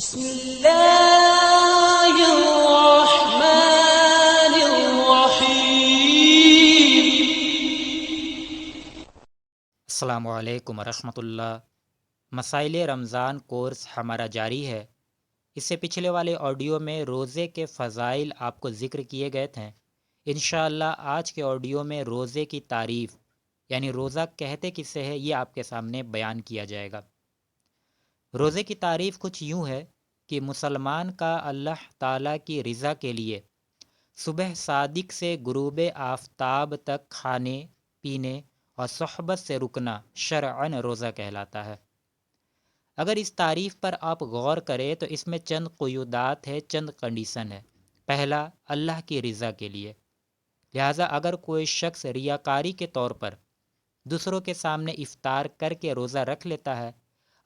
بسم اللہ الرحمن الرحیم۔ السلام علیکم ورحمۃ اللہ۔ مسائل رمضان کورس ہمارا جاری ہے۔ اس سے پچھلے والے آڈیو میں روزے کے فضائل آپ کو ذکر کیے گئے تھے۔ انشاءاللہ آج کے آڈیو میں روزے کی تعریف یعنی روزہ کہتے کسے ہے یہ آپ کے سامنے بیان کیا جائے گا۔ روزے کی تعریف کچھ یوں ہے کہ مسلمان کا اللہ تعالیٰ کی رضا کے لیے صبح صادق سے غروب آفتاب تک کھانے پینے اور صحبت سے رکنا شرعاً روزہ کہلاتا ہے۔ اگر اس تعریف پر آپ غور کریں تو اس میں چند قیودات ہے، چند کنڈیشن ہے۔ پہلا، اللہ کی رضا کے لیے، لہٰذا اگر کوئی شخص ریاکاری کے طور پر دوسروں کے سامنے افطار کر کے روزہ رکھ لیتا ہے،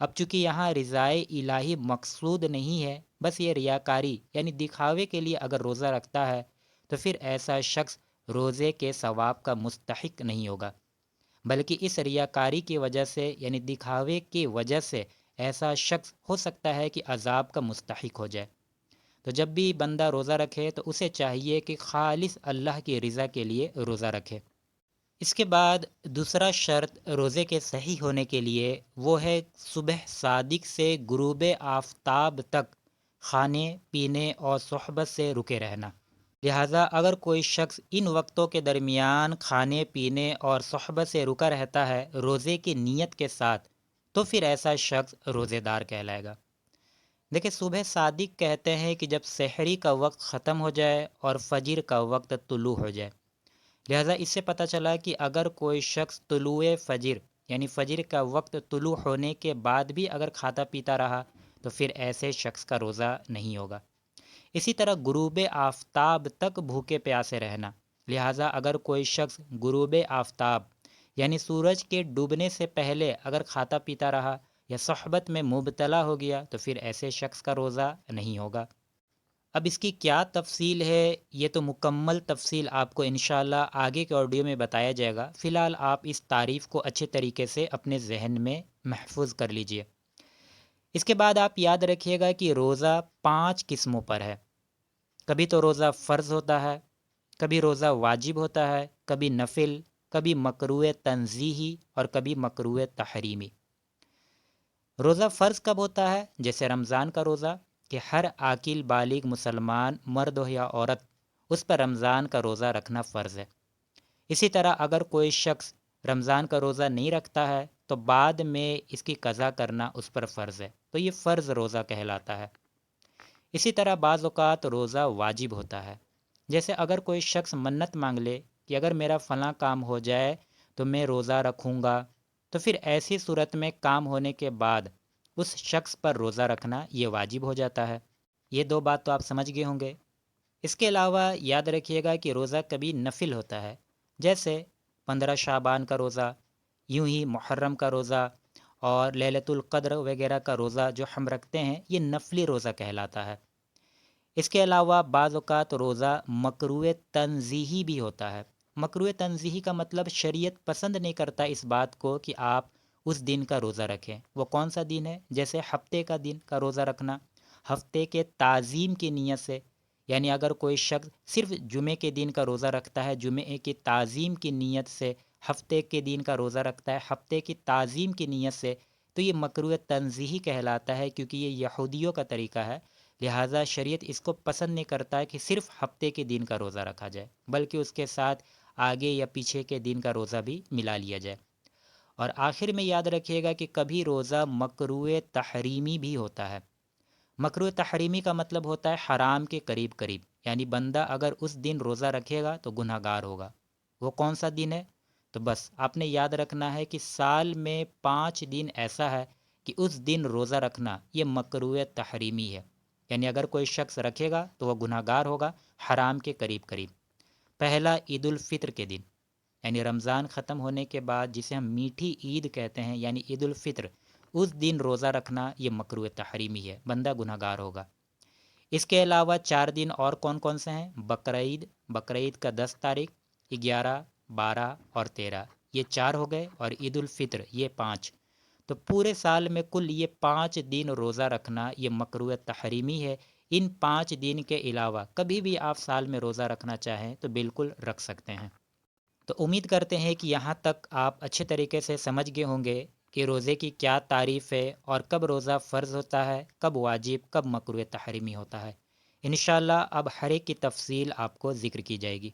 اب چونکہ یہاں رضائے الہی مقصود نہیں ہے، بس یہ ریاکاری یعنی دکھاوے کے لیے اگر روزہ رکھتا ہے تو پھر ایسا شخص روزے کے ثواب کا مستحق نہیں ہوگا، بلکہ اس ریاکاری کی وجہ سے یعنی دکھاوے کی وجہ سے ایسا شخص ہو سکتا ہے کہ عذاب کا مستحق ہو جائے۔ تو جب بھی بندہ روزہ رکھے تو اسے چاہیے کہ خالص اللہ کی رضا کے لیے روزہ رکھے۔ اس کے بعد دوسرا شرط روزے کے صحیح ہونے کے لیے وہ ہے صبح صادق سے غروب آفتاب تک کھانے پینے اور صحبت سے رکے رہنا۔ لہٰذا اگر کوئی شخص ان وقتوں کے درمیان کھانے پینے اور صحبت سے رکا رہتا ہے روزے کی نیت کے ساتھ تو پھر ایسا شخص روزے دار کہلائے گا۔ دیکھیں، صبح صادق کہتے ہیں کہ جب سحری کا وقت ختم ہو جائے اور فجر کا وقت طلوع ہو جائے۔ لہٰذا اس سے پتہ چلا کہ اگر کوئی شخص طلوع فجر یعنی فجر کا وقت طلوع ہونے کے بعد بھی اگر کھاتا پیتا رہا تو پھر ایسے شخص کا روزہ نہیں ہوگا۔ اسی طرح غروب آفتاب تک بھوکے پیاسے رہنا، لہٰذا اگر کوئی شخص غروب آفتاب یعنی سورج کے ڈوبنے سے پہلے اگر کھاتا پیتا رہا یا صحبت میں مبتلا ہو گیا تو پھر ایسے شخص کا روزہ نہیں ہوگا۔ اب اس کی کیا تفصیل ہے یہ تو مکمل تفصیل آپ کو انشاءاللہ آگے کے آڈیو میں بتایا جائے گا۔ فی الحال آپ اس تعریف کو اچھے طریقے سے اپنے ذہن میں محفوظ کر لیجئے۔ اس کے بعد آپ یاد رکھیے گا کہ روزہ 5 قسموں پر ہے۔ کبھی تو روزہ فرض ہوتا ہے، کبھی روزہ واجب ہوتا ہے، کبھی نفل، کبھی مکروہ تنزیہی اور کبھی مکروہ تحریمی۔ روزہ فرض کب ہوتا ہے؟ جیسے رمضان کا روزہ کہ ہر عاقل بالغ مسلمان مرد ہو یا عورت اس پر رمضان کا روزہ رکھنا فرض ہے۔ اسی طرح اگر کوئی شخص رمضان کا روزہ نہیں رکھتا ہے تو بعد میں اس کی قضا کرنا اس پر فرض ہے، تو یہ فرض روزہ کہلاتا ہے۔ اسی طرح بعض اوقات روزہ واجب ہوتا ہے، جیسے اگر کوئی شخص منت مانگ لے کہ اگر میرا فلاں کام ہو جائے تو میں روزہ رکھوں گا، تو پھر ایسی صورت میں کام ہونے کے بعد اس شخص پر روزہ رکھنا یہ واجب ہو جاتا ہے۔ یہ 2 بات تو آپ سمجھ گئے ہوں گے۔ اس کے علاوہ یاد رکھیے گا کہ روزہ کبھی نفل ہوتا ہے، جیسے 15 شعبان کا روزہ، یوں ہی محرم کا روزہ اور لیلۃ القدر وغیرہ کا روزہ جو ہم رکھتے ہیں یہ نفلی روزہ کہلاتا ہے۔ اس کے علاوہ بعض اوقات روزہ مکروہ تنزیہی بھی ہوتا ہے۔ مکروہ تنزیہی کا مطلب شریعت پسند نہیں کرتا اس بات کو کہ آپ اس دن کا روزہ رکھیں۔ وہ کون سا دن ہے؟ جیسے ہفتے کا دن کا روزہ رکھنا، ہفتے کے تعظیم کی نیت سے، یعنی اگر کوئی شخص صرف جمعے کے دن کا روزہ رکھتا ہے، جمعے کی تعظیم کی نیت سے، ہفتے کے دن کا روزہ رکھتا ہے ہفتے کی تعظیم کی نیت سے، تو یہ مکروہ تنزیہی کہلاتا ہے، کیونکہ یہ یہودیوں کا طریقہ ہے۔ لہٰذا شریعت اس کو پسند نہیں کرتا ہے کہ صرف ہفتے کے دن کا روزہ رکھا جائے، بلکہ اس کے ساتھ آگے یا پیچھے کے دن کا روزہ بھی ملا لیا جائے۔ اور آخر میں یاد رکھیے گا کہ کبھی روزہ مکروہ تحریمی بھی ہوتا ہے۔ مکروہ تحریمی کا مطلب ہوتا ہے حرام کے قریب قریب، یعنی بندہ اگر اس دن روزہ رکھے گا تو گناہ گار ہوگا۔ وہ کون سا دن ہے؟ تو بس آپ نے یاد رکھنا ہے کہ سال میں 5 دن ایسا ہے کہ اس دن روزہ رکھنا یہ مکروہ تحریمی ہے، یعنی اگر کوئی شخص رکھے گا تو وہ گناہ گار ہوگا حرام کے قریب قریب۔ پہلا، عید الفطر کے دن، یعنی رمضان ختم ہونے کے بعد جسے ہم میٹھی عید کہتے ہیں یعنی عید الفطر، اس دن روزہ رکھنا یہ مکروہ تحریمی ہے، بندہ گناہ گار ہوگا۔ اس کے علاوہ 4 دن اور کون کون سے ہیں؟ بقرعید، بقرعید کا 10 تاریخ، 11، 12 اور 13، یہ 4 ہو گئے، اور عید الفطر یہ 5۔ تو پورے سال میں کل یہ 5 دن روزہ رکھنا یہ مکروہ تحریمی ہے۔ ان 5 دن کے علاوہ کبھی بھی آپ سال میں روزہ رکھنا چاہیں تو بالکل رکھ سکتے ہیں۔ تو امید کرتے ہیں کہ یہاں تک آپ اچھے طریقے سے سمجھ گئے ہوں گے کہ روزے کی کیا تعریف ہے اور کب روزہ فرض ہوتا ہے، کب واجب، کب مکروہ تحریمی ہوتا ہے۔ انشاءاللہ اب ہر ایک کی تفصیل آپ کو ذکر کی جائے گی۔